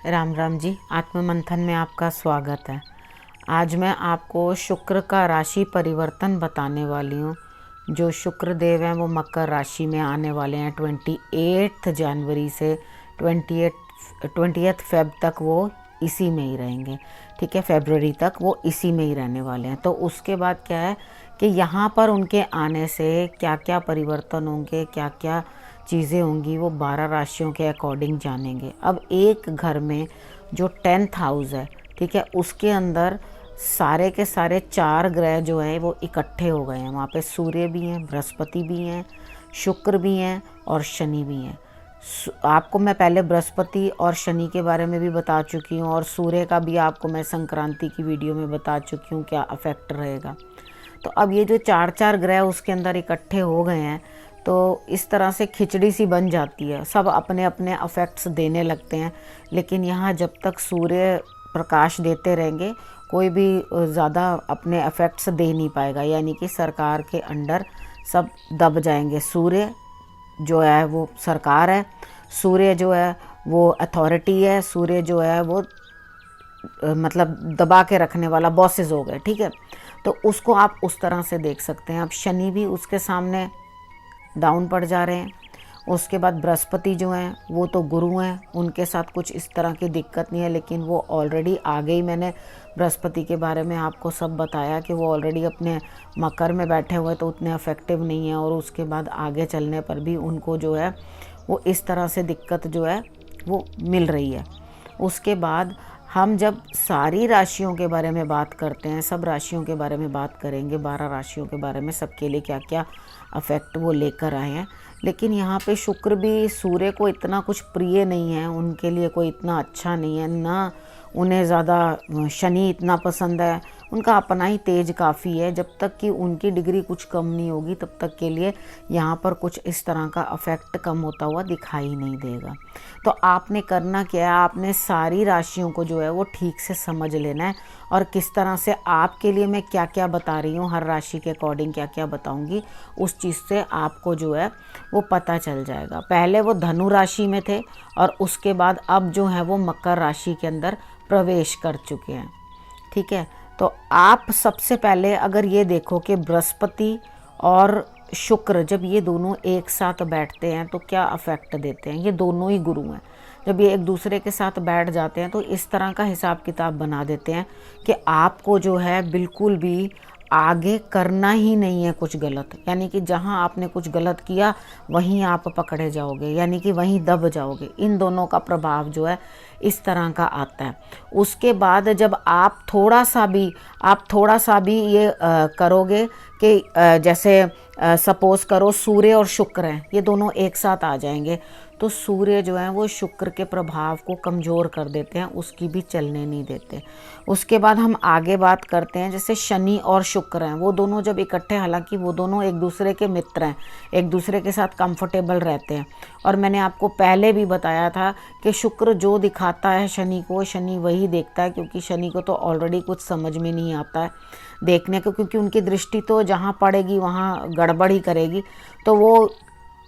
राम राम जी। आत्म मंथन में आपका स्वागत है। आज मैं आपको शुक्र का राशि परिवर्तन बताने वाली हूँ। जो शुक्र देव हैं वो मकर राशि में आने वाले हैं 28 जनवरी से 20 फेब तक वो इसी में ही रहेंगे। ठीक है, फरवरी तक वो इसी में ही रहने वाले हैं। तो उसके बाद क्या है कि यहाँ पर उनके आने से क्या क्या परिवर्तन होंगे, क्या क्या चीज़ें होंगी, वो 12 राशियों के अकॉर्डिंग जानेंगे। अब एक घर में जो 10th हाउस है, ठीक है, उसके अंदर सारे के सारे 4 ग्रह जो हैं वो इकट्ठे हो गए हैं। वहाँ पे सूर्य भी हैं, बृहस्पति भी हैं, शुक्र भी हैं और शनि भी हैं। आपको मैं पहले बृहस्पति और शनि के बारे में भी बता चुकी हूँ और सूर्य का भी आपको मैं संक्रांति की वीडियो में बता चुकी हूँ क्या अफेक्ट रहेगा। तो अब ये जो 4 ग्रह उसके अंदर इकट्ठे हो गए हैं तो इस तरह से खिचड़ी सी बन जाती है। सब अपने अपने अफेक्ट्स देने लगते हैं, लेकिन यहाँ जब तक सूर्य प्रकाश देते रहेंगे कोई भी ज़्यादा अपने अफेक्ट्स दे नहीं पाएगा, यानी कि सरकार के अंडर सब दब जाएंगे। सूर्य जो है वो सरकार है, सूर्य जो है वो अथॉरिटी है, सूर्य जो है वो मतलब दबा के रखने वाला बॉसेस हो गए। ठीक है, तो उसको आप उस तरह से देख सकते हैं। अब शनि भी उसके सामने डाउन पड़ जा रहे हैं। उसके बाद बृहस्पति जो हैं वो तो गुरु हैं, उनके साथ कुछ इस तरह की दिक्कत नहीं है, लेकिन वो ऑलरेडी आगे ही मैंने बृहस्पति के बारे में आपको सब बताया कि वो ऑलरेडी अपने मकर में बैठे हुए तो उतने अफेक्टिव नहीं है। और उसके बाद आगे चलने पर भी उनको जो है वो इस तरह से दिक्कत जो है वो मिल रही है। उसके बाद हम जब सारी राशियों के बारे में बात करते हैं, सब राशियों के बारे में बात करेंगे, 12 राशियों के बारे में, सबके लिए क्या क्या अफेक्ट वो लेकर आए हैं। लेकिन यहाँ पे शुक्र भी सूर्य को इतना कुछ प्रिय नहीं है, उनके लिए कोई इतना अच्छा नहीं है ना। उन्हें ज़्यादा शनि इतना पसंद है, उनका अपना ही तेज काफ़ी है। जब तक कि उनकी डिग्री कुछ कम नहीं होगी तब तक के लिए यहाँ पर कुछ इस तरह का अफेक्ट कम होता हुआ दिखाई नहीं देगा। तो आपने करना क्या है, आपने सारी राशियों को जो है वो ठीक से समझ लेना है और किस तरह से आपके लिए मैं क्या क्या बता रही हूँ, हर राशि के अकॉर्डिंग क्या क्या बताऊँगी, उस चीज़ से आपको जो है वो पता चल जाएगा। पहले वो धनु राशि में थे और उसके बाद अब जो है वो मकर राशि के अंदर प्रवेश कर चुके हैं। ठीक है, तो आप सबसे पहले अगर ये देखो कि बृहस्पति और शुक्र जब ये दोनों एक साथ बैठते हैं तो क्या अफेक्ट देते हैं। ये दोनों ही गुरु हैं, जब ये एक दूसरे के साथ बैठ जाते हैं तो इस तरह का हिसाब किताब बना देते हैं कि आपको जो है बिल्कुल भी आगे करना ही नहीं है कुछ गलत। यानी कि जहां आपने कुछ गलत किया वहीं आप पकड़े जाओगे, यानी कि वहीं दब जाओगे। इन दोनों का प्रभाव जो है इस तरह का आता है। उसके बाद जब आप थोड़ा सा भी ये करोगे कि जैसे सपोज करो सूर्य और शुक्र हैं, ये दोनों एक साथ आ जाएंगे तो सूर्य जो है वो शुक्र के प्रभाव को कमज़ोर कर देते हैं, उसकी भी चलने नहीं देते। उसके बाद हम आगे बात करते हैं, जैसे शनि और शुक्र हैं, वो दोनों जब इकट्ठे, हालांकि वो दोनों एक दूसरे के मित्र हैं, एक दूसरे के साथ कंफर्टेबल रहते हैं। और मैंने आपको पहले भी बताया था कि शुक्र जो दिखाता है शनि को, शनि वही देखता है, क्योंकि शनि को तो ऑलरेडी कुछ समझ में नहीं आता है देखने को, क्योंकि उनकी दृष्टि तो जहाँ पड़ेगी वहाँ गड़बड़ ही करेगी। तो वो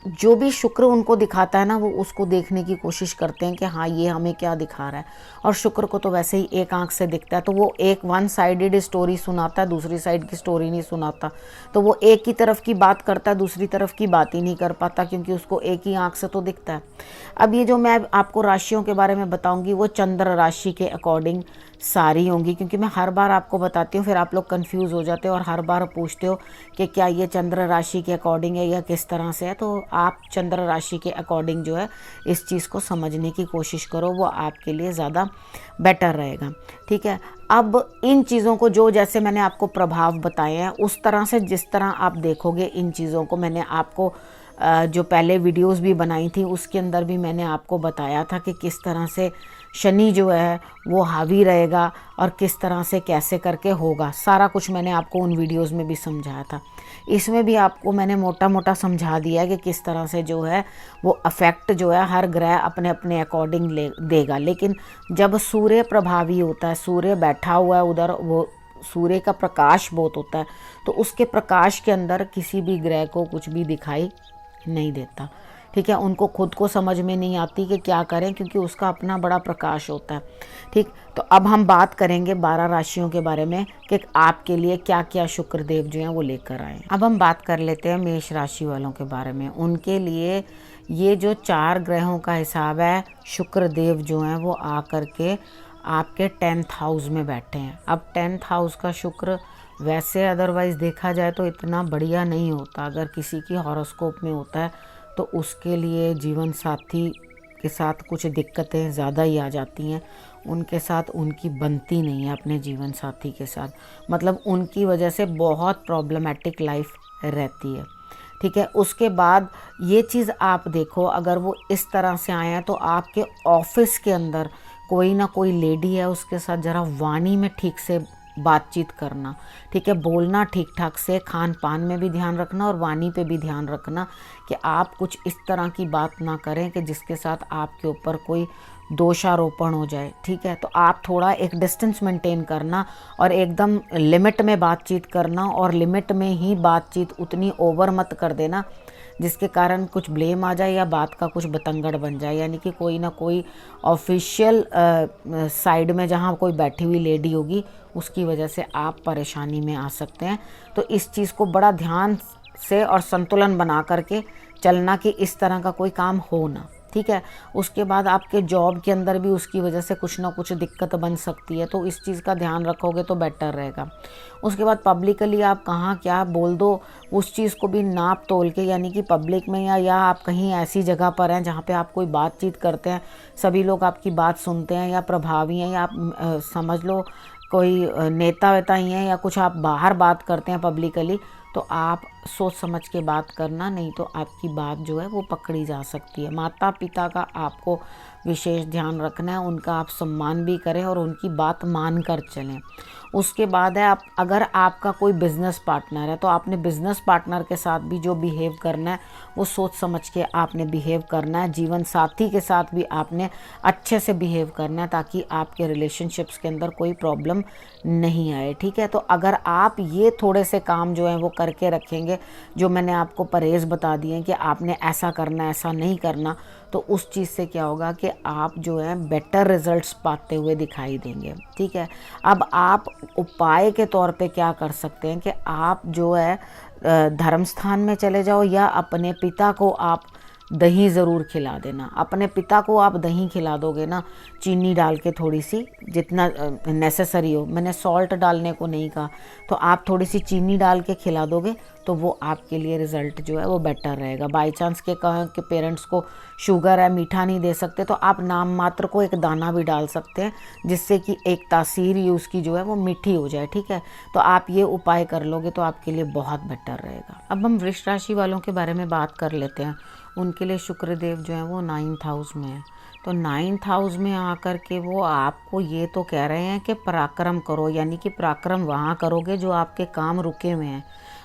जो भी शुक्र उनको दिखाता है ना, वो उसको देखने की कोशिश करते हैं कि हाँ ये हमें क्या दिखा रहा है। और शुक्र को तो वैसे ही एक आंख से दिखता है, तो वो एक वन साइडेड स्टोरी सुनाता है, दूसरी साइड की स्टोरी नहीं सुनाता। तो वो एक ही तरफ की बात करता है, दूसरी तरफ की बात ही नहीं कर पाता, क्योंकि उसको एक ही आंख से तो दिखता है। अब ये जो मैं आपको राशियों के बारे में बताऊँगी वो चंद्र राशि के अकॉर्डिंग सारी होंगी, क्योंकि मैं हर बार आपको बताती हूँ, फिर आप लोग कंफ्यूज हो जाते हो और हर बार पूछते हो कि क्या ये चंद्र राशि के अकॉर्डिंग है या किस तरह से है। तो आप चंद्र राशि के अकॉर्डिंग जो है इस चीज़ को समझने की कोशिश करो, वो आपके लिए ज़्यादा बेटर रहेगा। ठीक है, अब इन चीज़ों को जो जैसे मैंने आपको प्रभाव बताए हैं उस तरह से जिस तरह आप देखोगे इन चीज़ों को, मैंने आपको जो पहले वीडियोस भी बनाई थी उसके अंदर भी मैंने आपको बताया था कि किस तरह से शनि जो है वो हावी रहेगा और किस तरह से कैसे करके होगा। सारा कुछ मैंने आपको उन वीडियोस में भी समझाया था। इसमें भी आपको मैंने मोटा मोटा समझा दिया है कि किस तरह से जो है वो अफेक्ट जो है हर ग्रह अपने अपने अकॉर्डिंग देगा। लेकिन जब सूर्य प्रभावी होता है, सूर्य बैठा हुआ है उधर, वो सूर्य का प्रकाश बहुत होता है, तो उसके प्रकाश के अंदर किसी भी ग्रह को कुछ भी दिखाई नहीं देता। ठीक है, उनको खुद को समझ में नहीं आती कि क्या करें, क्योंकि उसका अपना बड़ा प्रकाश होता है। ठीक, तो अब हम बात करेंगे 12 राशियों के बारे में कि आपके लिए क्या क्या शुक्रदेव जो हैं वो लेकर आए। अब हम बात कर लेते हैं मेष राशि वालों के बारे में। उनके लिए ये जो 4 ग्रहों का हिसाब है, शुक्रदेव जो हैं वो आकर के आपके 10th हाउस में बैठे हैं। अब 10th हाउस का शुक्र वैसे अदरवाइज़ देखा जाए तो इतना बढ़िया नहीं होता। अगर किसी की हॉरोस्कोप में होता है तो उसके लिए जीवन साथी के साथ कुछ दिक्कतें ज़्यादा ही आ जाती हैं। उनके साथ उनकी बनती नहीं है अपने जीवन साथी के साथ, मतलब उनकी वजह से बहुत प्रॉब्लमेटिक लाइफ रहती है। ठीक है, उसके बाद ये चीज़ आप देखो, अगर वो इस तरह से आए हैं तो आपके ऑफिस के अंदर कोई ना कोई लेडी है, उसके साथ ज़रा वाणी में ठीक से बातचीत करना। ठीक है, बोलना ठीक ठाक से, खान पान में भी ध्यान रखना और वाणी पे भी ध्यान रखना कि आप कुछ इस तरह की बात ना करें कि जिसके साथ आपके ऊपर कोई दोषारोपण हो जाए। ठीक है, तो आप थोड़ा एक डिस्टेंस मेंटेन करना और एकदम लिमिट में बातचीत करना, और लिमिट में ही बातचीत, उतनी ओवर मत कर देना जिसके कारण कुछ ब्लेम आ जाए या बात का कुछ बतंगड़ बन जाए। यानी कि कोई ना कोई ऑफिशियल साइड में जहाँ कोई बैठी हुई लेडी होगी उसकी वजह से आप परेशानी में आ सकते हैं। तो इस चीज़ को बड़ा ध्यान से और संतुलन बना करके चलना कि इस तरह का कोई काम हो ना। ठीक है, उसके बाद आपके जॉब के अंदर भी उसकी वजह से कुछ ना कुछ दिक्कत बन सकती है, तो इस चीज़ का ध्यान रखोगे तो बेटर रहेगा। उसके बाद पब्लिकली आप कहाँ क्या बोल दो, उस चीज़ को भी नाप तोल के, यानी कि पब्लिक में या आप कहीं ऐसी जगह पर हैं जहाँ पे आप कोई बातचीत करते हैं, सभी लोग आपकी बात सुनते हैं या प्रभावी हैं, या आप समझ लो कोई नेता वेता ही हैं, या कुछ आप बाहर बात करते हैं पब्लिकली, तो आप सोच समझ के बात करना, नहीं तो आपकी बात जो है वो पकड़ी जा सकती है। माता पिता का आपको विशेष ध्यान रखना है, उनका आप सम्मान भी करें और उनकी बात मान कर चलें। उसके बाद है, आप अगर आपका कोई बिज़नेस पार्टनर है तो आपने बिज़नेस पार्टनर के साथ भी जो बिहेव करना है वो सोच समझ के आपने बिहेव करना है। जीवन साथी के साथ भी आपने अच्छे से बिहेव करना है ताकि आपके रिलेशनशिप्स के अंदर कोई प्रॉब्लम नहीं आए। ठीक है, तो अगर आप ये थोड़े से काम जो हैं वो करके रखेंगे, जो मैंने आपको परहेज़ बता दिए हैं कि आपने ऐसा करना ऐसा नहीं करना, तो उस चीज़ से क्या होगा कि आप जो है बेटर रिजल्ट्स पाते हुए दिखाई देंगे। ठीक है, अब आप उपाय के तौर पे क्या कर सकते हैं कि आप जो है धर्म स्थान में चले जाओ, या अपने पिता को आप दही ज़रूर खिला देना। अपने पिता को आप दही खिला दोगे ना, चीनी डाल के थोड़ी सी, जितना नेसेसरी हो, मैंने सॉल्ट डालने को नहीं कहा, तो आप थोड़ी सी चीनी डाल के खिला दोगे तो वो आपके लिए रिज़ल्ट जो है वो बेटर रहेगा। बाई चांस के कहें कि पेरेंट्स को शुगर है, मीठा नहीं दे सकते, तो आप नाम मात्र को एक दाना भी डाल सकते हैं जिससे कि एक तासीर ही उसकी जो है वो मीठी हो जाए। ठीक है, तो आप ये उपाय कर लोगे तो आपके लिए बहुत बेटर रहेगा। अब हम वृष राशि वालों के बारे में बात कर लेते हैं। उनके लिए शुक्रदेव जो है वो 9th हाउस में है। तो 9th हाउस में आकर के वो आपको ये तो कह रहे हैं कि पराक्रम करो, यानी कि पराक्रम वहाँ करोगे जो आपके काम रुके हुए हैं।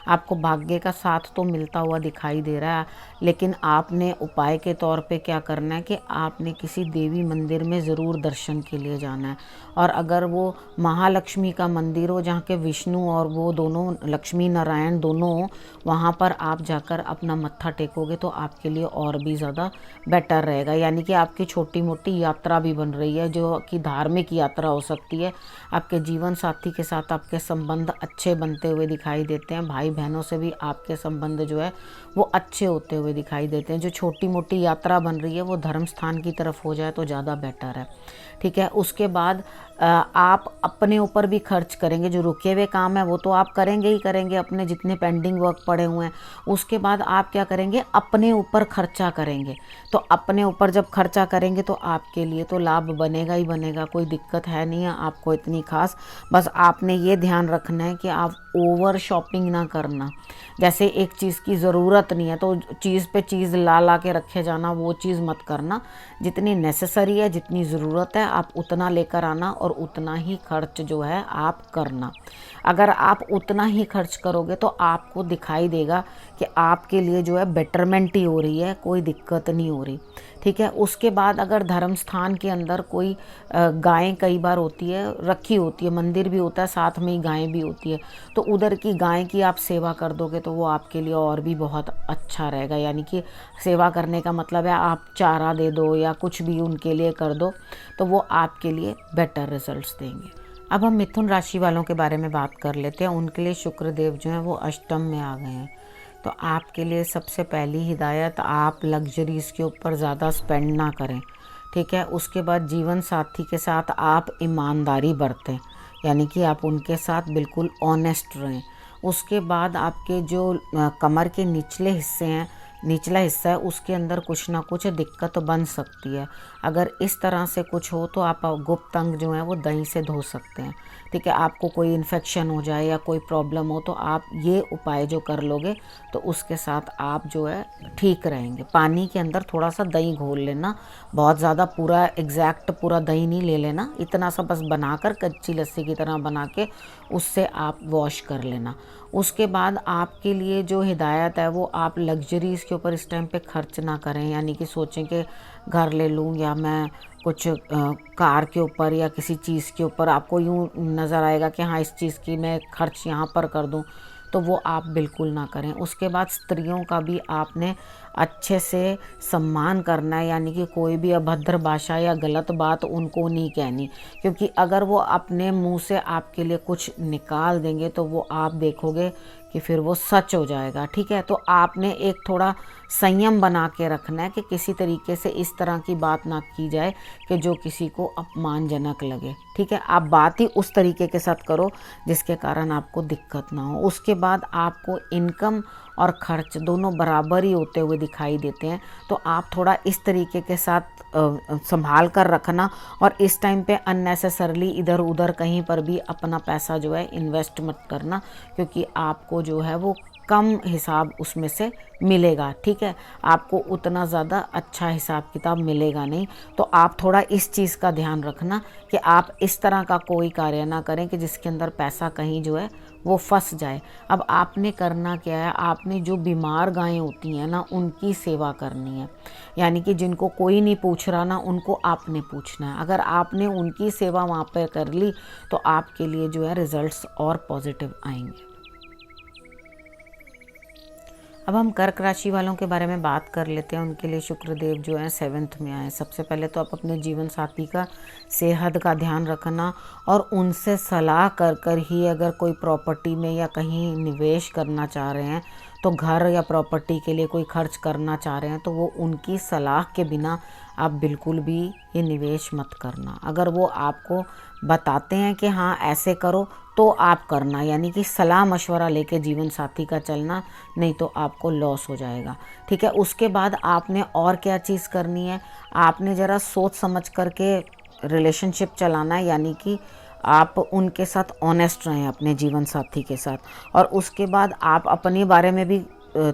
आपको भाग्य का साथ तो मिलता हुआ दिखाई दे रहा है, लेकिन आपने उपाय के तौर पे क्या करना है कि आपने किसी देवी मंदिर में ज़रूर दर्शन के लिए जाना है। और अगर वो महालक्ष्मी का मंदिर हो जहाँ के विष्णु और वो दोनों लक्ष्मी नारायण दोनों हो, वहाँ पर आप जाकर अपना मत्था टेकोगे तो आपके लिए और भी ज़्यादा बेटर रहेगा। यानी कि आपकी छोटी मोटी यात्रा भी बन रही है जो कि धार्मिक यात्रा हो सकती है। आपके जीवन साथी के साथ आपके संबंध अच्छे बनते हुए दिखाई देते हैं। भाई बहनों से भी आपके संबंध जो है वो अच्छे होते हुए दिखाई देते हैं। जो छोटी मोटी यात्रा बन रही है वो धर्म स्थान की तरफ हो जाए तो ज़्यादा बेटर है। ठीक है, उसके बाद आप अपने ऊपर भी खर्च करेंगे। जो रुके हुए काम है वो तो आप करेंगे ही करेंगे, अपने जितने पेंडिंग वर्क पड़े हुए हैं। उसके बाद आप क्या करेंगे, अपने ऊपर खर्चा करेंगे। तो अपने ऊपर जब खर्चा करेंगे तो आपके लिए तो लाभ बनेगा ही बनेगा, कोई दिक्कत है नहीं है आपको इतनी खास। बस आपने ये ध्यान रखना है कि आप ओवर शॉपिंग ना करना। जैसे एक चीज़ की ज़रूरत नहीं है तो चीज़ पे चीज़ ला ला के रखे जाना, वो चीज़ मत करना। जितनी नेसेसरी है, जितनी ज़रूरत है, आप उतना लेकर आना और उतना ही खर्च जो है आप करना। अगर आप उतना ही खर्च करोगे तो आपको दिखाई देगा कि आपके लिए जो है बेटरमेंट ही हो रही है, कोई दिक्कत नहीं हो रही, ठीक है। उसके बाद अगर धर्म स्थान के अंदर कोई गायें कई बार होती है, रखी होती है, मंदिर भी होता है साथ में ही गायें भी होती है, तो उधर की गाय की आप सेवा कर दोगे तो वो आपके लिए और भी बहुत अच्छा रहेगा। यानी कि सेवा करने का मतलब है आप चारा दे दो या कुछ भी उनके लिए कर दो, तो वो आपके लिए बेटर रिजल्ट्स देंगे। अब हम मिथुन राशि वालों के बारे में बात कर लेते हैं। उनके लिए शुक्र देव जो हैं वो अष्टम में आ गए हैं। तो आपके लिए सबसे पहली हिदायत, आप लग्जरीज़ के ऊपर ज़्यादा स्पेंड ना करें, ठीक है। उसके बाद जीवन साथी के साथ आप ईमानदारी बरतें, यानी कि आप उनके साथ बिल्कुल ऑनेस्ट रहें। उसके बाद आपके जो कमर के निचले हिस्से हैं, निचला हिस्सा है, उसके अंदर कुछ ना कुछ दिक्कत बन सकती है। अगर इस तरह से कुछ हो तो आप गुप्त अंग जो है वो दही से धो सकते हैं, ठीक है। आपको कोई इन्फेक्शन हो जाए या कोई प्रॉब्लम हो तो आप ये उपाय जो कर लोगे तो उसके साथ आप जो है ठीक रहेंगे। पानी के अंदर थोड़ा सा दही घोल लेना, बहुत ज़्यादा पूरा एग्जैक्ट पूरा दही नहीं ले लेना, इतना सा बस बनाकर कच्ची लस्सी की तरह बना के उससे आप वॉश कर लेना। उसके बाद आपके लिए जो हिदायत है वो आप लग्जरीज़ के ऊपर इस टाइम पे खर्च ना करें, यानी कि सोचें कि घर ले लूँ या मैं कुछ कार के ऊपर या किसी चीज़ के ऊपर आपको यूँ नज़र आएगा कि हाँ इस चीज़ की मैं खर्च यहाँ पर कर दूँ, तो वो आप बिल्कुल ना करें। उसके बाद स्त्रियों का भी आपने अच्छे से सम्मान करना है, यानी कि कोई भी अभद्र भाषा या गलत बात उनको नहीं कहनी, क्योंकि अगर वो अपने मुंह से आपके लिए कुछ निकाल देंगे तो वो आप देखोगे कि फिर वो सच हो जाएगा, ठीक है। तो आपने एक थोड़ा संयम बना के रखना है कि किसी तरीके से इस तरह की बात ना की जाए कि जो किसी को अपमानजनक लगे, ठीक है। आप बात ही उस तरीके के साथ करो जिसके कारण आपको दिक्कत ना हो। उसके बाद आपको इनकम और खर्च दोनों बराबर ही होते हुए दिखाई देते हैं, तो आप थोड़ा इस तरीके के साथ संभाल कर रखना और इस टाइम पे अननेसेसरली इधर उधर कहीं पर भी अपना पैसा जो है इन्वेस्ट मत करना, क्योंकि आपको जो है वो कम हिसाब उसमें से मिलेगा, ठीक है। आपको उतना ज़्यादा अच्छा हिसाब किताब मिलेगा नहीं, तो आप थोड़ा इस चीज़ का ध्यान रखना कि आप इस तरह का कोई कार्य ना करें कि जिसके अंदर पैसा कहीं जो है वो फंस जाए। अब आपने करना क्या है, आपने जो बीमार गायें होती हैं ना उनकी सेवा करनी है, यानी कि जिनको कोई नहीं पूछ रहा ना उनको आपने पूछना है। अगर आपने उनकी सेवा वहाँ पर कर ली तो आपके लिए जो है रिजल्ट्स और पॉजिटिव आएंगे। अब हम कर्क राशि वालों के बारे में बात कर लेते हैं। उनके लिए शुक्रदेव जो है 7th में आए। सबसे पहले तो आप अपने जीवन साथी का सेहत का ध्यान रखना और उनसे सलाह कर कर ही अगर कोई प्रॉपर्टी में या कहीं निवेश करना चाह रहे हैं, तो घर या प्रॉपर्टी के लिए कोई खर्च करना चाह रहे हैं, तो वो उनकी सलाह के बिना आप बिल्कुल भी ये निवेश मत करना। अगर वो आपको बताते हैं कि हाँ ऐसे करो तो आप करना, यानी कि सलाह मशवरा लेके जीवन साथी का चलना, नहीं तो आपको लॉस हो जाएगा, ठीक है। उसके बाद आपने और क्या चीज़ करनी है, आपने ज़रा सोच समझ करके रिलेशनशिप चलाना है, यानी कि आप उनके साथ ऑनेस्ट रहें अपने जीवन साथी के साथ। और उसके बाद आप अपने बारे में भी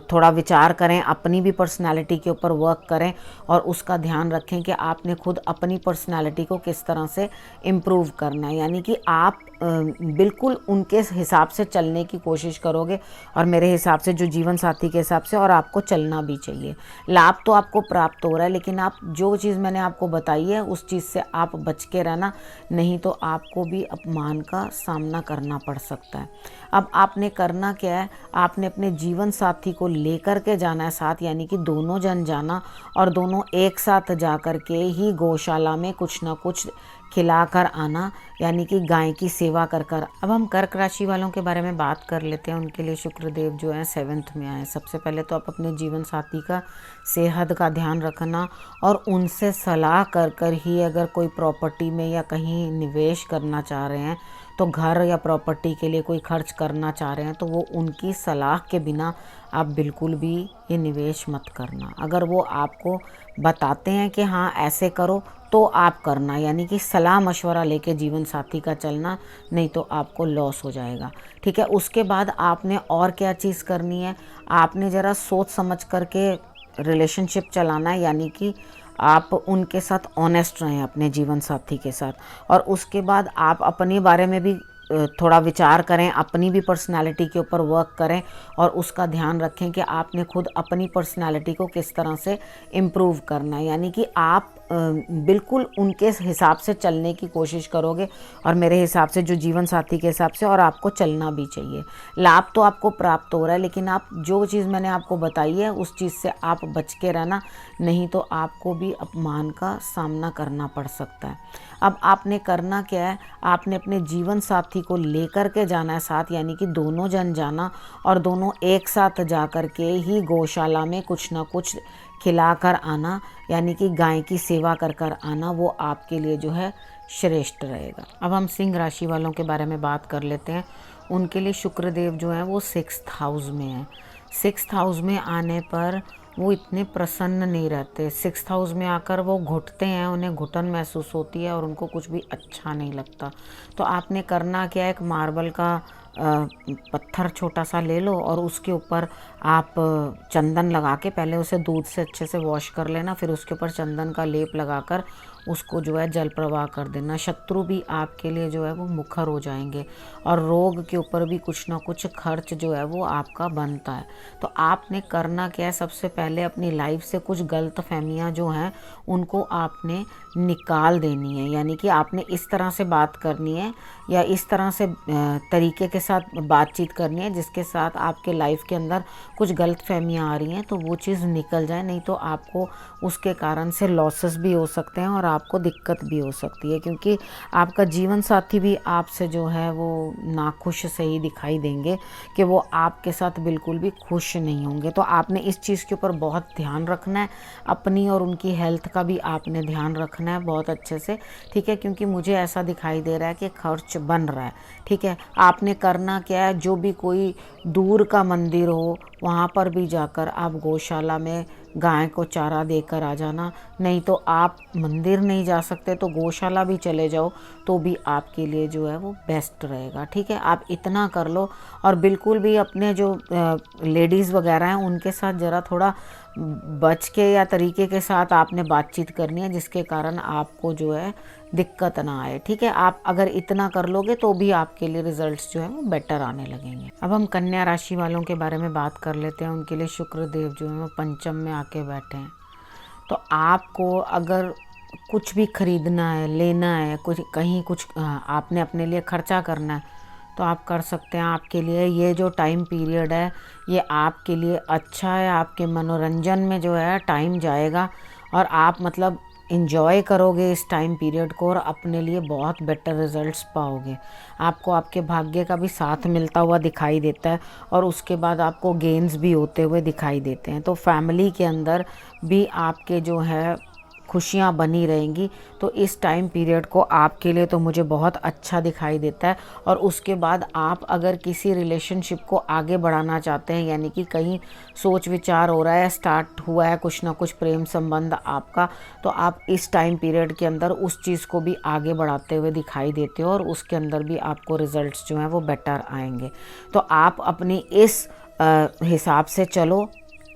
थोड़ा विचार करें, अपनी भी पर्सनालिटी के ऊपर वर्क करें और उसका ध्यान रखें कि आपने खुद अपनी पर्सनालिटी को किस तरह से इम्प्रूव करना है, यानी कि आप बिल्कुल उनके हिसाब से चलने की कोशिश करोगे और मेरे हिसाब से जो जीवन साथी के हिसाब से, और आपको चलना भी चाहिए। लाभ तो आपको प्राप्त हो रहा है, लेकिन आप जो चीज़ मैंने आपको बताई है उस चीज़ से आप बच के रहना, नहीं तो आपको भी अपमान का सामना करना पड़ सकता है। अब आपने करना क्या है, आपने अपने जीवन साथी को लेकर के जाना है साथ, यानी कि दोनों जन जाना और दोनों एक साथ जा कर के ही गौशाला में कुछ ना कुछ खिलाकर आना, यानी कि गाय की सेवा कर कर। अब हम कर्क राशि वालों के बारे में बात कर लेते हैं। उनके लिए शुक्रदेव जो है 7th में आए। सबसे पहले तो आप अपने जीवन साथी का सेहत का ध्यान रखना और उनसे सलाह कर कर ही अगर कोई प्रॉपर्टी में या कहीं निवेश करना चाह रहे हैं, तो घर या प्रॉपर्टी के लिए कोई खर्च करना चाह रहे हैं, तो वो उनकी सलाह के बिना आप बिल्कुल भी ये निवेश मत करना। अगर वो आपको बताते हैं कि हाँ ऐसे करो तो आप करना, यानी कि सलाह मशवरा लेके जीवन साथी का चलना, नहीं तो आपको लॉस हो जाएगा, ठीक है। उसके बाद आपने और क्या चीज़ करनी है, आपने ज़रा सोच समझ करके रिलेशनशिप चलाना है, यानी कि आप उनके साथ ऑनेस्ट रहें अपने जीवन साथी के साथ। और उसके बाद आप अपने बारे में भी थोड़ा विचार करें, अपनी भी पर्सनालिटी के ऊपर वर्क करें और उसका ध्यान रखें कि आपने खुद अपनी पर्सनालिटी को किस तरह से इम्प्रूव करना है। यानी कि आप बिल्कुल उनके हिसाब से चलने की कोशिश करोगे और मेरे हिसाब से जो जीवन साथी के हिसाब से, और आपको चलना भी चाहिए। लाभ तो आपको प्राप्त हो रहा है, लेकिन आप जो चीज़ मैंने आपको बताई है उस चीज़ से आप बच के रहना, नहीं तो आपको भी अपमान का सामना करना पड़ सकता है। अब आपने करना क्या है, आपने अपने जीवन साथी को लेकर के जाना है साथ, यानी कि दोनों जन जाना और दोनों एक साथ जा कर के ही गौशाला में कुछ ना कुछ खिला कर आना, यानी कि गाय की सेवा कर कर आना, वो आपके लिए जो है श्रेष्ठ रहेगा। अब हम सिंह राशि वालों के बारे में बात कर लेते हैं। उनके लिए शुक्रदेव जो है वो 6th हाउस में है। 6th हाउस में आने पर वो इतने प्रसन्न नहीं रहते। 6th हाउस में आकर वो घुटते हैं, उन्हें घुटन महसूस होती है और उनको कुछ भी अच्छा नहीं लगता। तो आपने करना क्या है, एक मार्बल का पत्थर छोटा सा ले लो और उसके ऊपर आप चंदन लगा के, पहले उसे दूध से अच्छे से वॉश कर लेना, फिर उसके ऊपर चंदन का लेप लगाकर उसको जो है जल प्रवाह कर देना। शत्रु भी आपके लिए जो है वो मुखर हो जाएंगे और रोग के ऊपर भी कुछ ना कुछ खर्च जो है वो आपका बनता है। तो आपने करना क्या है, सबसे पहले अपनी लाइफ से कुछ गलत फहमियाँ जो हैं उनको आपने निकाल देनी है। यानी कि आपने इस तरह से बात करनी है या इस तरह से तरीके के साथ बातचीत करनी है जिसके साथ आपके लाइफ के अंदर कुछ गलत फहमियाँ आ रही हैं तो वो चीज़ निकल जाए, नहीं तो आपको उसके कारण से लॉसेस भी हो सकते हैं और आपको दिक्कत भी हो सकती है, क्योंकि आपका जीवन साथी भी आपसे जो है वो नाखुश से ही दिखाई देंगे कि वो आपके साथ बिल्कुल भी खुश नहीं होंगे। तो आपने इस चीज़ के ऊपर बहुत ध्यान रखना है, अपनी और उनकी हेल्थ का भी आपने ध्यान रखना है बहुत अच्छे से, ठीक है। क्योंकि मुझे ऐसा दिखाई दे रहा है कि खर्च बन रहा है, ठीक है। आपने करना क्या है, जो भी कोई दूर का मंदिर हो वहाँ पर भी जाकर आप गौशाला में गाय को चारा देकर आ जाना। नहीं तो आप मंदिर नहीं जा सकते तो गौशाला भी चले जाओ तो भी आपके लिए जो है वो बेस्ट रहेगा, ठीक है। आप इतना कर लो और बिल्कुल भी अपने जो लेडीज़ वगैरह हैं उनके साथ ज़रा थोड़ा बच के या तरीके के साथ आपने बातचीत करनी है जिसके कारण आपको जो है दिक्कत ना आए, ठीक है। आप अगर इतना कर लोगे तो भी आपके लिए रिजल्ट्स जो है वो बेटर आने लगेंगे। अब हम कन्या राशि वालों के बारे में बात कर लेते हैं। उनके लिए शुक्रदेव जो है वो पंचम में आके बैठे हैं। तो आपको अगर कुछ भी खरीदना है, लेना है, कुछ कहीं कुछ आपने अपने लिए खर्चा करना है तो आप कर सकते हैं। आपके लिए ये जो टाइम पीरियड है ये आपके लिए अच्छा है, आपके मनोरंजन में जो है टाइम जाएगा और आप मतलब इन्जॉय करोगे इस टाइम पीरियड को और अपने लिए बहुत बेटर रिजल्ट्स पाओगे। आपको आपके भाग्य का भी साथ मिलता हुआ दिखाई देता है और उसके बाद आपको गेन्स भी होते हुए दिखाई देते हैं। तो फैमिली के अंदर भी आपके जो है खुशियाँ बनी रहेंगी। तो इस टाइम पीरियड को आपके लिए तो मुझे बहुत अच्छा दिखाई देता है। और उसके बाद आप अगर किसी रिलेशनशिप को आगे बढ़ाना चाहते हैं, यानी कि कहीं सोच विचार हो रहा है, स्टार्ट हुआ है कुछ ना कुछ प्रेम संबंध आपका, तो आप इस टाइम पीरियड के अंदर उस चीज़ को भी आगे बढ़ाते हुए दिखाई देते हो और उसके अंदर भी आपको रिजल्ट्स जो हैं वो बेटर आएंगे। तो आप अपनी इस हिसाब से चलो,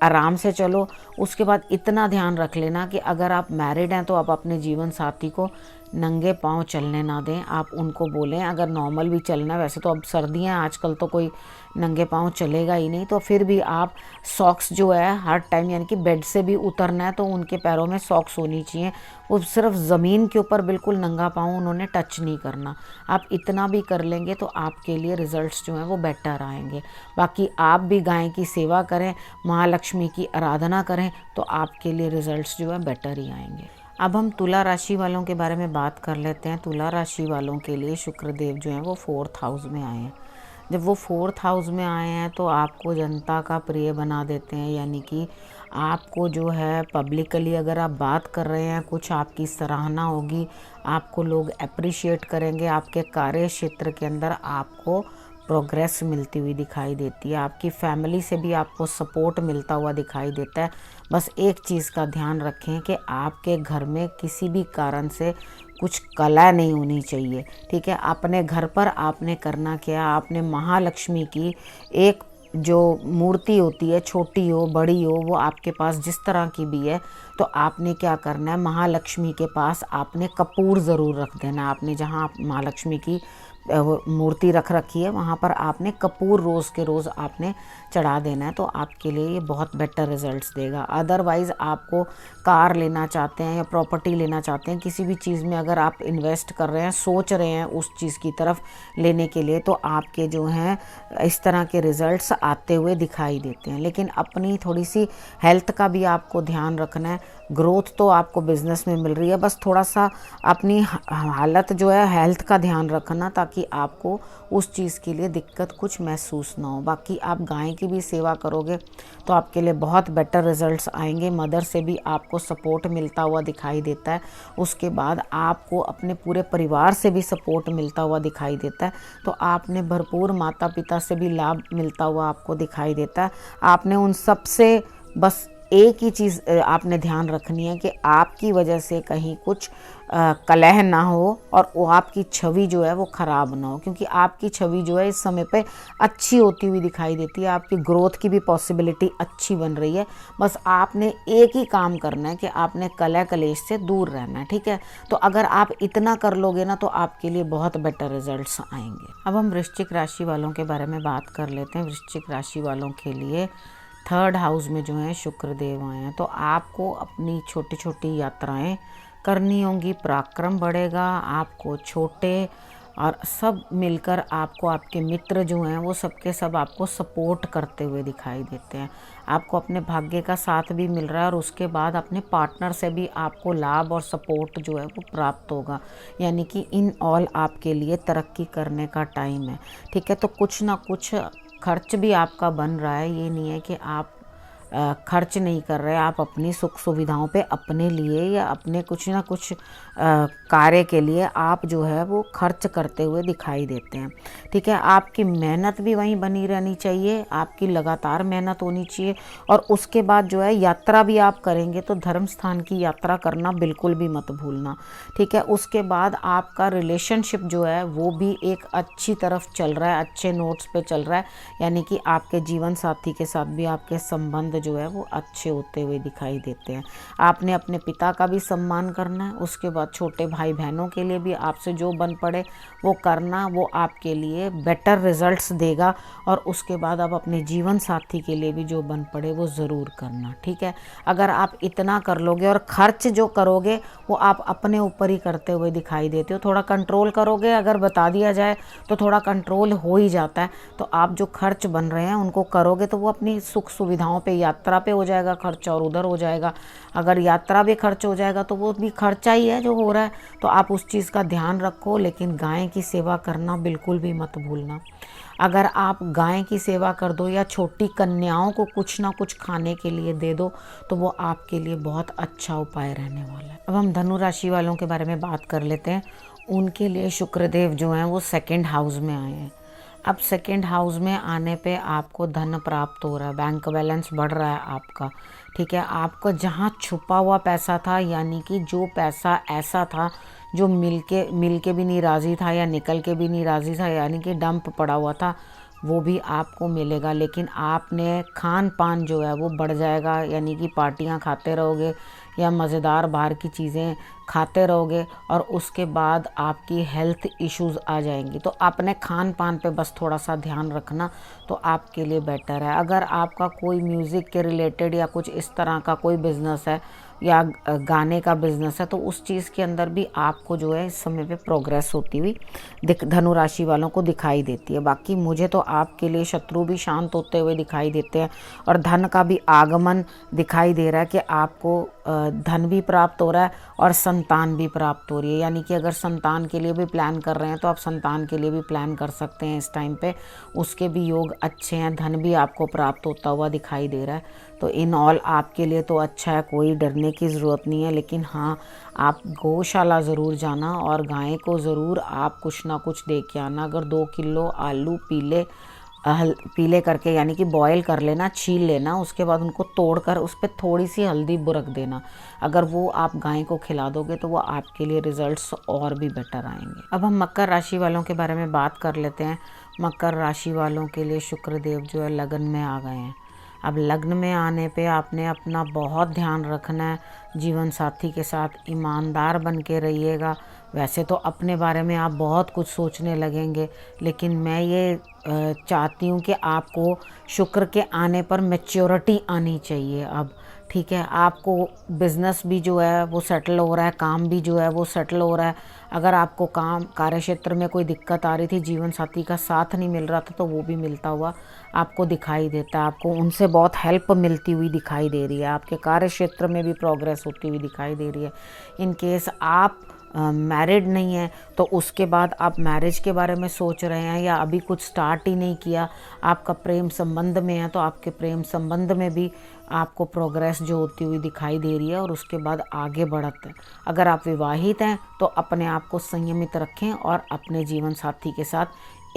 आराम से चलो। उसके बाद इतना ध्यान रख लेना कि अगर आप मैरिड हैं तो आप अपने जीवन साथी को नंगे पाँव चलने ना दें। आप उनको बोलें, अगर नॉर्मल भी चलना है, वैसे तो अब सर्दियाँ आजकल तो कोई नंगे पाँव चलेगा ही नहीं, तो फिर भी आप सॉक्स जो है हर टाइम, यानी कि बेड से भी उतरना है तो उनके पैरों में सॉक्स होनी चाहिए। वो सिर्फ ज़मीन के ऊपर बिल्कुल नंगा पाँव उन्होंने टच नहीं करना। आप इतना भी कर लेंगे तो आपके लिए रिज़ल्ट्स जो हैं वो बेटर आएंगे। बाकी आप भी गाय की सेवा करें, महालक्ष्मी की आराधना करें तो आपके लिए रिज़ल्ट्स जो है बेटर ही आएंगे। अब हम तुला राशि वालों के बारे में बात कर लेते हैं। तुला राशि वालों के लिए शुक्रदेव जो हैं वो 4th हाउस में आए हैं। जब वो 4th हाउस में आए हैं तो आपको जनता का प्रिय बना देते हैं, यानी कि आपको जो है पब्लिकली अगर आप बात कर रहे हैं कुछ आपकी सराहना होगी, आपको लोग अप्रिशिएट करेंगे, आपके कार्य क्षेत्र के अंदर आपको प्रोग्रेस मिलती हुई दिखाई देती है। आपकी फैमिली से भी आपको सपोर्ट मिलता हुआ दिखाई देता है। बस एक चीज़ का ध्यान रखें कि आपके घर में किसी भी कारण से कुछ कला नहीं होनी चाहिए, ठीक है। अपने घर पर आपने करना क्या, आपने महालक्ष्मी की एक जो मूर्ति होती है, छोटी हो बड़ी हो, वो आपके पास जिस तरह की भी है, तो आपने क्या करना है, महालक्ष्मी के पास आपने कपूर ज़रूर रख देना। आपने जहाँ आप महालक्ष्मी की वो मूर्ति रख रखी है, वहाँ पर आपने कपूर रोज़ के रोज़ आपने चढ़ा देना है, तो आपके लिए ये बहुत बेटर रिजल्ट्स देगा। अदरवाइज़ आपको कार लेना चाहते हैं या प्रॉपर्टी लेना चाहते हैं, किसी भी चीज़ में अगर आप इन्वेस्ट कर रहे हैं, सोच रहे हैं उस चीज़ की तरफ लेने के लिए, तो आपके जो हैं इस तरह के रिजल्ट्स आते हुए दिखाई देते हैं। लेकिन अपनी थोड़ी सी हेल्थ का भी आपको ध्यान रखना है। ग्रोथ तो आपको बिजनेस में मिल रही है, बस थोड़ा सा अपनी हालत जो है हेल्थ का ध्यान रखना, ताकि आपको उस चीज़ के लिए दिक्कत कुछ महसूस ना हो। बाकी आप गाय की भी सेवा करोगे तो आपके लिए बहुत बेटर रिजल्ट्स आएंगे। मदर से भी आपको सपोर्ट मिलता हुआ दिखाई देता है, उसके बाद आपको अपने पूरे परिवार से भी सपोर्ट मिलता हुआ दिखाई देता है। तो आपने भरपूर माता पिता से भी लाभ मिलता हुआ आपको दिखाई देता है। आपने उन सब से बस एक ही चीज़ आपने ध्यान रखनी है कि आपकी वजह से कहीं कुछ कलह ना हो और वो आपकी छवि जो है वो ख़राब ना हो, क्योंकि आपकी छवि जो है इस समय पे अच्छी होती हुई दिखाई देती है। आपकी ग्रोथ की भी पॉसिबिलिटी अच्छी बन रही है। बस आपने एक ही काम करना है कि आपने कलह कलेश से दूर रहना है, ठीक है। तो अगर आप इतना कर लोगे ना, तो आपके लिए बहुत बेटर रिजल्ट्स आएंगे। अब हम वृश्चिक राशि वालों के बारे में बात कर लेते हैं। वृश्चिक राशि वालों के लिए 3rd हाउस में जो है शुक्र देव आए हैं, तो आपको अपनी छोटी छोटी यात्राएं करनी होंगी, पराक्रम बढ़ेगा आपको। छोटे और सब मिलकर आपको, आपके मित्र जो हैं वो सबके सब आपको सपोर्ट करते हुए दिखाई देते हैं। आपको अपने भाग्य का साथ भी मिल रहा है और उसके बाद अपने पार्टनर से भी आपको लाभ और सपोर्ट जो है वो प्राप्त होगा। यानी कि इन ऑल आपके लिए तरक्की करने का टाइम है, ठीक है। तो कुछ ना कुछ खर्च भी आपका बन रहा है, ये नहीं है कि आप खर्च नहीं कर रहे। आप अपनी सुख सुविधाओं पे अपने लिए या अपने कुछ ना कुछ कार्य के लिए आप जो है वो खर्च करते हुए दिखाई देते हैं, ठीक है। आपकी मेहनत भी वहीं बनी रहनी चाहिए, आपकी लगातार मेहनत होनी चाहिए। और उसके बाद जो है यात्रा भी आप करेंगे तो धर्म स्थान की यात्रा करना बिल्कुल भी मत भूलना, ठीक है। उसके बाद आपका रिलेशनशिप जो है वो भी एक अच्छी तरफ चल रहा है, अच्छे नोट्स पे चल रहा है। यानी कि आपके जीवन साथी के साथ भी आपके संबंध जो है वो अच्छे होते हुए दिखाई देते हैं। आपने अपने पिता का भी सम्मान करना है, उसके बाद छोटे भाई बहनों के लिए भी आपसे जो बन पड़े वो करना, वो आपके लिए बेटर रिजल्ट्स देगा। और उसके बाद आप अपने जीवन साथी के लिए भी जो बन पड़े वो ज़रूर करना, ठीक है। अगर आप इतना कर लोगे, और खर्च जो करोगे वो आप अपने ऊपर ही करते हुए दिखाई देते हो, थोड़ा कंट्रोल करोगे। अगर बता दिया जाए तो थोड़ा कंट्रोल हो ही जाता है। तो आप जो खर्च बन रहे हैं उनको करोगे तो वो अपनी सुख सुविधाओं पे, यात्रा पे हो जाएगा खर्च और उधर हो जाएगा। अगर यात्रा भी खर्च हो जाएगा तो वो भी खर्चा ही है जो हो रहा है। तो आप उस चीज़ का ध्यान रखो, लेकिन गाय की सेवा करना बिल्कुल भी मत भूलना। अगर आप गाय की सेवा कर दो या छोटी कन्याओं को कुछ ना कुछ खाने के लिए दे दो तो वो आपके लिए बहुत अच्छा उपाय रहने वाला है। अब हम धनु राशि वालों के बारे में बात कर लेते हैं। उनके लिए शुक्रदेव जो हैं वो 2nd हाउस में आए हैं। अब 2nd हाउस में आने पे आपको धन प्राप्त हो रहा है, बैंक बैलेंस बढ़ रहा है आपका, ठीक है। आपका जहाँ छुपा हुआ पैसा था, यानी कि जो पैसा ऐसा था जो मिल के भी नहीं राज़ी था या निकल के भी नहीं राज़ी था, यानी कि डंप पड़ा हुआ था, वो भी आपको मिलेगा। लेकिन आपने खान पान जो है वो बढ़ जाएगा, यानी कि पार्टियां खाते रहोगे या मज़ेदार बाहर की चीज़ें खाते रहोगे और उसके बाद आपकी हेल्थ इश्यूज़ आ जाएंगी। तो अपने खान पान पे बस थोड़ा सा ध्यान रखना तो आपके लिए बेटर है। अगर आपका कोई म्यूज़िक के रिलेटेड या कुछ इस तरह का कोई बिज़नेस है या गाने का बिज़नेस है तो उस चीज़ के अंदर भी आपको जो है इस समय पे प्रोग्रेस होती हुई धनु राशि वालों को दिखाई देती है। बाकी मुझे तो आपके लिए शत्रु भी शांत होते हुए दिखाई देते हैं और धन का भी आगमन दिखाई दे रहा है कि आपको धन भी प्राप्त हो रहा है और संतान भी प्राप्त हो रही है। यानी कि अगर संतान के लिए भी प्लान कर रहे हैं तो आप संतान के लिए भी प्लान कर सकते हैं इस टाइम पे, उसके भी योग अच्छे हैं। धन भी आपको प्राप्त होता हुआ दिखाई दे रहा है। तो इन ऑल आपके लिए तो अच्छा है, कोई डरने की ज़रूरत नहीं है। लेकिन हाँ, आप गौशाला ज़रूर जाना और गाय को ज़रूर आप कुछ ना कुछ दे के आना। अगर 2 किलो आलू पीले करके, यानी कि बॉयल कर लेना, छील लेना, उसके बाद उनको तोड़कर उस पर थोड़ी सी हल्दी बुरक देना। अगर वो आप गाय को खिला दोगे तो वो आपके लिए रिजल्ट्स और भी बेटर आएंगे। अब हम मकर राशि वालों के बारे में बात कर लेते हैं। मकर राशि वालों के लिए शुक्रदेव जो है लगन में आ गए हैं। अब लग्न में आने पे आपने अपना बहुत ध्यान रखना है। जीवन साथी के साथ ईमानदार बन के रहिएगा, वैसे तो अपने बारे में आप बहुत कुछ सोचने लगेंगे, लेकिन मैं ये चाहती हूँ कि आपको शुक्र के आने पर मैच्योरिटी आनी चाहिए अब। ठीक है, आपको बिज़नेस भी जो है वो सेटल हो रहा है, काम भी जो है वो सेटल हो रहा है। अगर आपको काम कार्य क्षेत्र में कोई दिक्कत आ रही थी, जीवन साथी का साथ नहीं मिल रहा था, तो वो भी मिलता हुआ आपको दिखाई देता है। आपको उनसे बहुत हेल्प मिलती हुई दिखाई दे रही है, आपके कार्य क्षेत्र में भी प्रोग्रेस होती हुई दिखाई दे रही है। इन केस आप मैरिड नहीं है तो उसके बाद आप मैरिज के बारे में सोच रहे हैं या अभी कुछ स्टार्ट ही नहीं किया, आपका प्रेम संबंध में है, तो आपके प्रेम संबंध में भी आपको प्रोग्रेस जो होती हुई दिखाई दे रही है और उसके बाद आगे बढ़ते हैं। अगर आप विवाहित हैं तो अपने आप को संयमित रखें और अपने जीवन साथी के साथ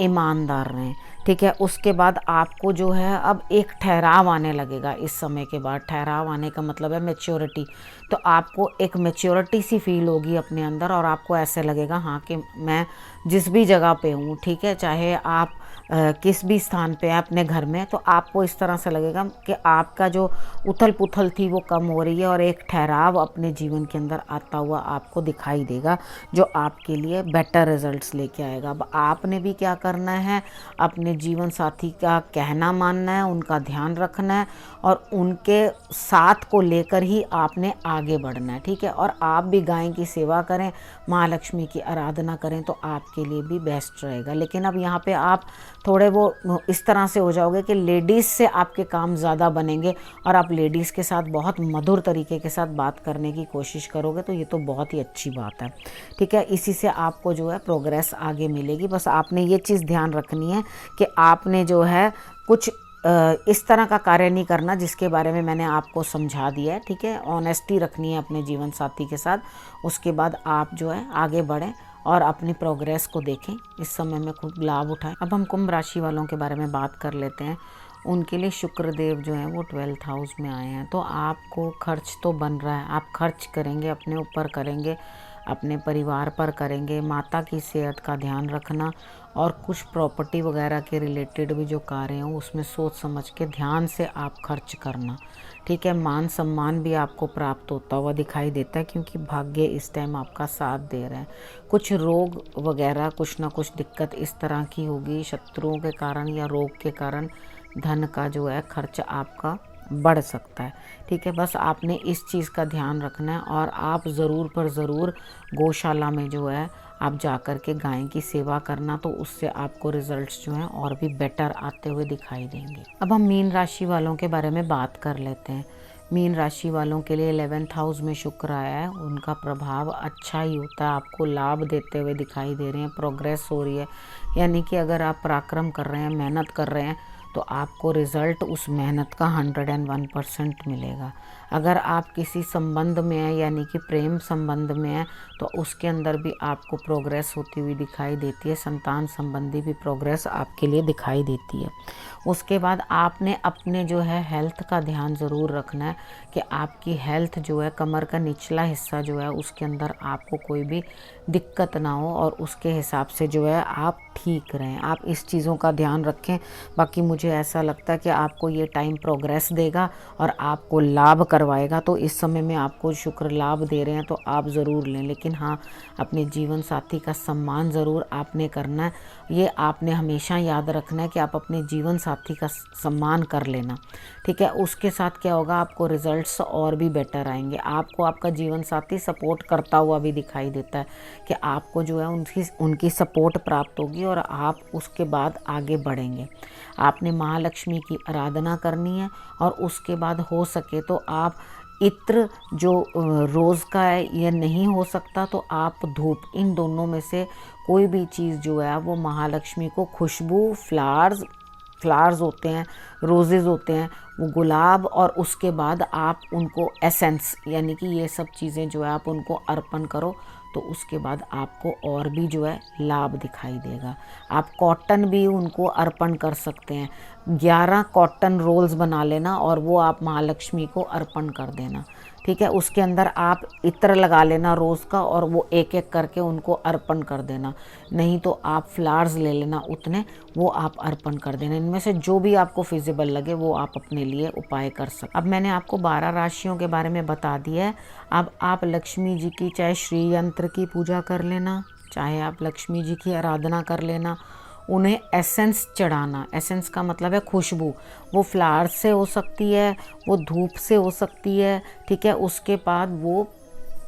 ईमानदार रहें। ठीक है, उसके बाद आपको जो है अब एक ठहराव आने लगेगा। इस समय के बाद ठहराव आने का मतलब है मैच्योरिटी। तो आपको एक मैच्योरिटी सी फील होगी अपने अंदर और आपको ऐसे लगेगा हाँ कि मैं जिस भी जगह पे हूँ, ठीक है, चाहे आप किस भी स्थान पे हैं अपने घर में, तो आपको इस तरह से लगेगा कि आपका जो उथल पुथल थी वो कम हो रही है और एक ठहराव अपने जीवन के अंदर आता हुआ आपको दिखाई देगा, जो आपके लिए बेटर रिजल्ट्स लेके आएगा। अब आपने भी क्या करना है, अपने जीवन साथी का कहना मानना है, उनका ध्यान रखना है और उनके साथ को लेकर ही आपने आगे बढ़ना है। ठीक है, और आप भी गाय की सेवा करें, महालक्ष्मी की आराधना करें तो आपके लिए भी बेस्ट रहेगा। लेकिन अब यहाँ पे आप थोड़े वो इस तरह से हो जाओगे कि लेडीज़ से आपके काम ज़्यादा बनेंगे और आप लेडीज़ के साथ बहुत मधुर तरीके के साथ बात करने की कोशिश करोगे, तो ये तो बहुत ही अच्छी बात है। ठीक है, इसी से आपको जो है प्रोग्रेस आगे मिलेगी। बस आपने ये चीज़ ध्यान रखनी है कि आपने जो है कुछ इस तरह का कार्य नहीं करना जिसके बारे में मैंने आपको समझा दिया है। ठीक है, ऑनेस्टी रखनी है अपने जीवन साथी के साथ। उसके बाद आप जो है आगे बढ़ें और अपनी प्रोग्रेस को देखें, इस समय में खूब लाभ उठाएं। अब हम कुंभ राशि वालों के बारे में बात कर लेते हैं। उनके लिए शुक्रदेव जो हैं वो 12th हाउस में आए हैं, तो आपको खर्च तो बन रहा है, आप खर्च करेंगे, अपने ऊपर करेंगे, अपने परिवार पर करेंगे। माता की सेहत का ध्यान रखना और कुछ प्रॉपर्टी वगैरह के रिलेटेड भी जो कार्य हैं उसमें सोच समझ के ध्यान से आप खर्च करना। ठीक है, मान सम्मान भी आपको प्राप्त होता हुआ दिखाई देता है क्योंकि भाग्य इस टाइम आपका साथ दे रहे हैं। कुछ रोग वगैरह कुछ ना कुछ दिक्कत इस तरह की होगी, शत्रुओं के कारण या रोग के कारण धन का जो है खर्च आपका बढ़ सकता है। ठीक है, बस आपने इस चीज़ का ध्यान रखना है और आप ज़रूर पर ज़रूर गौशाला में जो है आप जा कर के गाय की सेवा करना, तो उससे आपको रिजल्ट्स जो हैं और भी बेटर आते हुए दिखाई देंगे। अब हम मीन राशि वालों के बारे में बात कर लेते हैं। मीन राशि वालों के लिए 11th हाउस में शुक्र आया है, उनका प्रभाव अच्छा ही होता है, आपको लाभ देते हुए दिखाई दे रहे हैं, प्रोग्रेस हो रही है। यानी कि अगर आप पराक्रम कर रहे हैं, मेहनत कर रहे हैं, तो आपको रिज़ल्ट उस मेहनत का 101% मिलेगा। अगर आप किसी संबंध में हैं यानी कि प्रेम संबंध में हैं तो उसके अंदर भी आपको प्रोग्रेस होती हुई दिखाई देती है। संतान संबंधी भी प्रोग्रेस आपके लिए दिखाई देती है। उसके बाद आपने अपने जो है हेल्थ का ध्यान ज़रूर रखना है कि आपकी हेल्थ जो है, कमर का निचला हिस्सा जो है उसके अंदर आपको कोई भी दिक्कत ना हो और उसके हिसाब से जो है आप ठीक रहें। आप इस चीज़ों का ध्यान रखें। बाकी मुझे ऐसा लगता है कि आपको ये टाइम प्रोग्रेस देगा और आपको लाभ करवाएगा। तो इस समय में आपको शुक्र लाभ दे रहे हैं तो आप ज़रूर लें, लेकिन हाँ, अपने जीवन साथी का सम्मान ज़रूर आपने करना है। ये आपने हमेशा याद रखना है कि आप अपने जीवन साथी का सम्मान कर लेना। ठीक है, उसके साथ क्या होगा, आपको रिजल्ट्स और भी बेटर आएंगे। आपको आपका जीवन साथी सपोर्ट करता हुआ भी दिखाई देता है कि आपको जो है उनकी सपोर्ट प्राप्त होगी और आप उसके बाद आगे बढ़ेंगे। आपने महालक्ष्मी की आराधना करनी है और उसके बाद हो सके तो आप इत्र जो रोज़ का है, यह नहीं हो सकता तो आप धूप, इन दोनों में से कोई भी चीज़ जो है वो महालक्ष्मी को खुशबू, फ्लावर्स होते हैं, रोजेज़ होते हैं, वो गुलाब, और उसके बाद आप उनको एसेंस यानी कि ये सब चीज़ें जो है आप उनको अर्पण करो तो उसके बाद आपको और भी जो है लाभ दिखाई देगा। आप कॉटन भी उनको अर्पण कर सकते हैं। 11 कॉटन रोल्स बना लेना और वो आप महालक्ष्मी को अर्पण कर देना। ठीक है, उसके अंदर आप इत्र लगा लेना रोज़ का और वो एक एक करके उनको अर्पण कर देना। नहीं तो आप फ्लावर्स ले लेना उतने, वो आप अर्पण कर देना। इनमें से जो भी आपको फिजिबल लगे वो आप अपने लिए उपाय कर सकते। अब मैंने आपको 12 राशियों के बारे में बता दिया है। अब आप लक्ष्मी जी की चाहे श्री यंत्र की पूजा कर लेना, चाहे आप लक्ष्मी जी की आराधना कर लेना। उन्हें एसेंस चढ़ाना, एसेंस का मतलब है खुशबू, वो फ्लावर से हो सकती है, वो धूप से हो सकती है। ठीक है, उसके बाद वो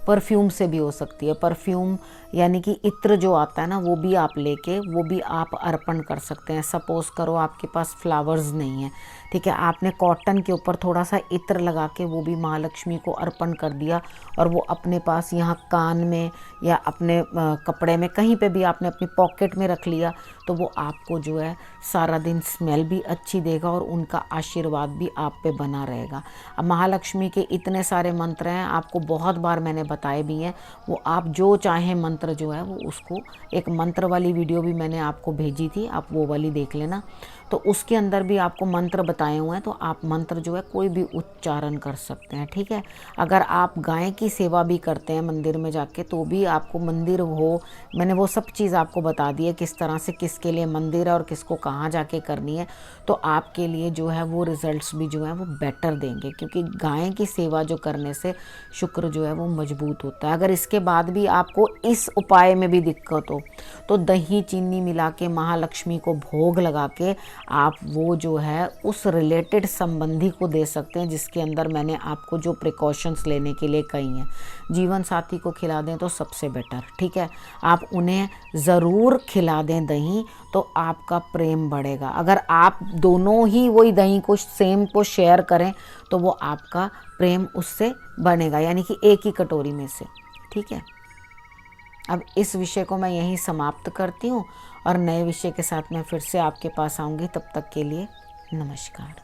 परफ्यूम से भी हो सकती है। परफ्यूम यानी कि इत्र जो आता है ना, वो भी आप लेके वो भी आप अर्पण कर सकते हैं। सपोज़ करो आपके पास फ्लावर्स नहीं है, ठीक है, आपने कॉटन के ऊपर थोड़ा सा इत्र लगा के वो भी महालक्ष्मी को अर्पण कर दिया और वो अपने पास यहाँ कान में या अपने कपड़े में कहीं पे भी आपने अपनी पॉकेट में रख लिया, तो वो आपको जो है सारा दिन स्मेल भी अच्छी देगा और उनका आशीर्वाद भी आप पे बना रहेगा। अब महालक्ष्मी के इतने सारे मंत्र हैं, आपको बहुत बार मैंने बताए भी हैं। वो आप जो चाहें मंत्र जो है वो उसको, एक मंत्र वाली वीडियो भी मैंने आपको भेजी थी, आप वो वाली देख लेना। तो उसके अंदर भी आपको मंत्र बताए हुए हैं, तो आप मंत्र जो है कोई भी उच्चारण कर सकते हैं। ठीक है, अगर आप गाय की सेवा भी करते हैं मंदिर में जाके, तो भी आपको मंदिर हो, मैंने वो सब चीज़ आपको बता दी है किस तरह से किसके लिए मंदिर है और किसको कहाँ जाके करनी है। तो आपके लिए जो है वो रिजल्ट्स भी जो है वो बेटर देंगे, क्योंकि गाय की सेवा जो करने से शुक्र जो है वो मजबूत होता है। अगर इसके बाद भी आपको इस उपाय में भी दिक्कत हो, तो दही चीनी मिला के महालक्ष्मी को भोग लगा के आप वो जो है उस रिलेटेड संबंधी को दे सकते हैं, जिसके अंदर मैंने आपको जो प्रिकॉशंस लेने के लिए कही हैं। जीवन साथी को खिला दें तो सबसे बेटर। ठीक है, आप उन्हें ज़रूर खिला दें दही, तो आपका प्रेम बढ़ेगा। अगर आप दोनों ही वही दही को सेम को शेयर करें, तो वो आपका प्रेम उससे बनेगा, यानी कि एक ही कटोरी में से। ठीक है, अब इस विषय को मैं यहीं समाप्त करती हूँ और नए विषय के साथ मैं फिर से आपके पास आऊँगी। तब तक के लिए नमस्कार।